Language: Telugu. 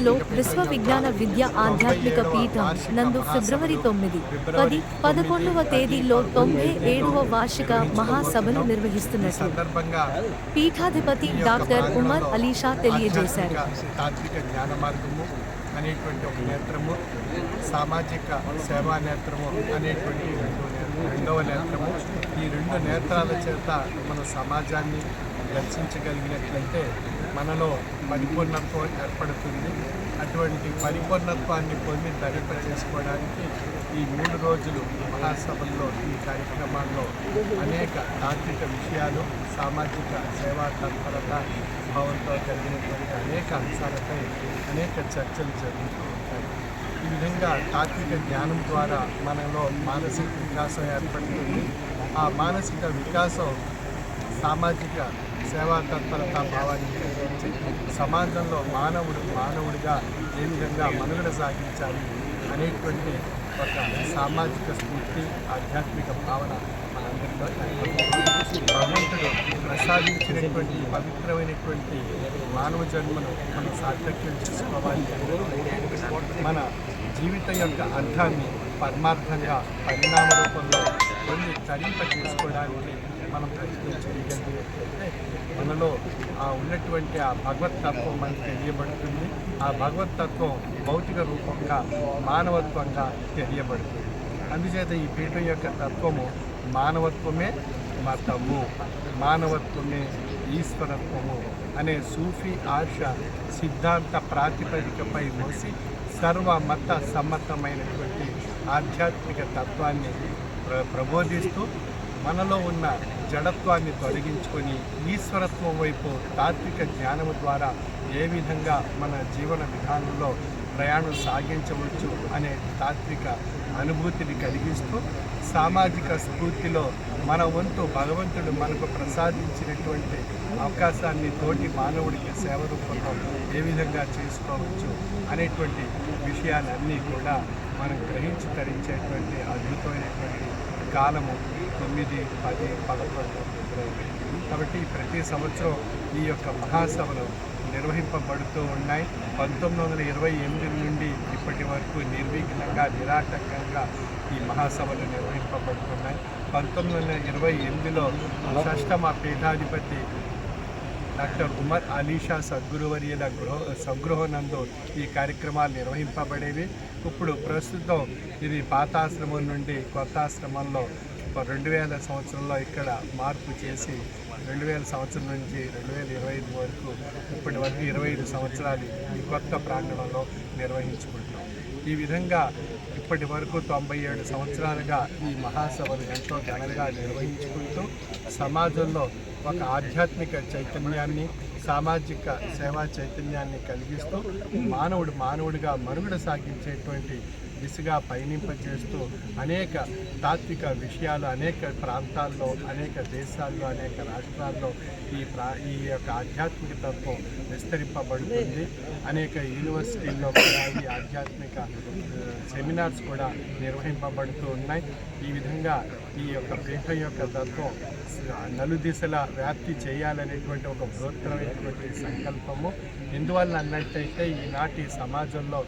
నగరంలో విశ్వ విజ్ఞాన విద్య ఆధ్యాత్మిక పీఠం నందు ఫిబ్రవరి 9, 10, 11వ తేదీల్లో 97వ వార్షిక మహాసభలు నిర్వహిస్తున్నట్లు పీఠాధిపతి డాక్టర్ ఉమర్ అలీషా తెలియజేశారు. తాత్విక జ్ఞాన మార్గము అనేటువంటి ఒక నేత్రము, సామాజిక సేవా నేత్రము అనేటువంటి రెండవ నేత్రము. ఈ రెండు నేత్రాల చేత మన సమాజాన్ని దర్శించగలిగినట్లయితే మనలో పరిపూర్ణత్వం ఏర్పడుతుంది. అటువంటి పరిపూర్ణత్వాన్ని పొంది ధరింప చేసుకోవడానికి ఈ 3 రోజులు మహాసభల్లో ఈ కార్యక్రమాల్లో అనేక తాత్విక విషయాలు, సామాజిక సేవా తత్పరత భావంతో కలిగినటువంటి అనేక అంశాలపై అనేక చర్చలు జరుగుతూ ఉంటాయి. ఈ విధంగా తాత్విక జ్ఞానం ద్వారా మనలో మానసిక వికాసం ఏర్పడుతుంది. ఆ మానసిక వికాసం సామాజిక సేవా తత్పరత భావాన్ని కలిగించి సమాజంలో మానవుడిగా ఏ విధంగా మనుగడ సాగించాలి అనేటువంటి ఒక సామాజిక స్ఫూర్తి, ఆధ్యాత్మిక భావన మనందరిలో భగవంతుడు ప్రసాదించినటువంటి పవిత్రమైనటువంటి మానవ జన్మను మనం సార్థక్యం చేసుకోవాలి. మన జీవితం యొక్క అర్థాన్ని పరమార్థంగా పరిణామ రూపంలో కొన్ని తరింప చేసుకోవడానికి మనం ప్రయత్నం చేయగలిగినట్లయితే మనలో ఉన్నటువంటి ఆ భగవత్తత్వం మనకు తెలియబడుతుంది. ఆ భగవత్తత్వం భౌతిక రూపంగా మానవత్వంగా తెలియబడుతుంది. అందుచేత ఈ పీఠం యొక్క తత్వము మానవత్వమే మతము, మానవత్వమే ఈశ్వరత్వము అనే సూఫీ ఆర్ష సిద్ధాంత ప్రాతిపదికపై మోసి సర్వ మత సమ్మతమైనటువంటి ఆధ్యాత్మిక తత్వాన్ని ప్రబోధిస్తూ మనలో ఉన్న జడత్వాన్ని తొలగించుకొని ఈశ్వరత్వం వైపు తాత్విక జ్ఞానము ద్వారా ఏ విధంగా మన జీవన విధానంలో ప్రయాణం సాగించవచ్చు అనే తాత్విక అనుభూతిని కలిగిస్తూ సామాజిక స్ఫూర్తిలో మన వంతు భగవంతుడు మనకు ప్రసాదించినటువంటి అవకాశాన్ని తోటి మానవుడికి సేవ రూపంలో ఏ విధంగా చేసుకోవచ్చు అనేటువంటి విషయాలన్నీ కూడా మనం గ్రహించి తరించేటువంటి అద్భుతమైనటువంటి కాలము 9, 10, 11 ఫిబ్రవరి. కాబట్టి ప్రతి సంవత్సరం ఈ యొక్క మహాసభలు నిర్వహింపబడుతూ ఉన్నాయి. 1928 నుండి ఇప్పటి వరకు నిర్విఘ్నంగా నిరాటంకంగా ఈ మహాసభలు నిర్వహింపబడుతున్నాయి. 1928లో షష్టమ పీఠాధిపతి డాక్టర్ ఉమర్ అలీషా సద్గురువర్యుల స్వగృహనందు ఈ కార్యక్రమాలు నిర్వహింపబడేవి. ఇప్పుడు ప్రస్తుతం ఇది పాతాశ్రమం నుండి కొత్త ఆశ్రమంలో 2000 సంవత్సరంలో ఇక్కడ మార్పు చేసి 2000 సంవత్సరం నుంచి 2025 వరకు ఇప్పటి వరకు 25 సంవత్సరాలు ఈ కొత్త ప్రాంగణంలో నిర్వహించుకుంటాం. ఈ విధంగా ఇప్పటి వరకు 97 సంవత్సరాలుగా ఈ మహాసభలు ఎంతో ఘనంగా నిర్వహించుకుంటూ సమాజంలో ఒక ఆధ్యాత్మిక చైతన్యాన్ని, సామాజిక సేవా చైతన్యాన్ని కలిగిస్తూ మానవుడిగా మనుగడ సాగించేటువంటి దిశగా పయనింపజేస్తూ అనేక తాత్విక విషయాలు అనేక ప్రాంతాల్లో, అనేక దేశాల్లో, అనేక రాష్ట్రాల్లో ఈ యొక్క ఆధ్యాత్మిక తత్వం విస్తరింపబడుతుంది. అనేక యూనివర్సిటీల్లో కూడా ఈ ఆధ్యాత్మిక సెమినార్స్ కూడా నిర్వహింపబడుతూ ఉన్నాయి. ఈ విధంగా ఈ యొక్క పీఠం యొక్క తత్వం నలుదిశల వ్యాప్తి చేయాలనేటువంటి ఒక బృహత్తరమైనటువంటి సంకల్పము. ఎందువల్ల అన్నట్టయితే ఈనాటి సమాజంలో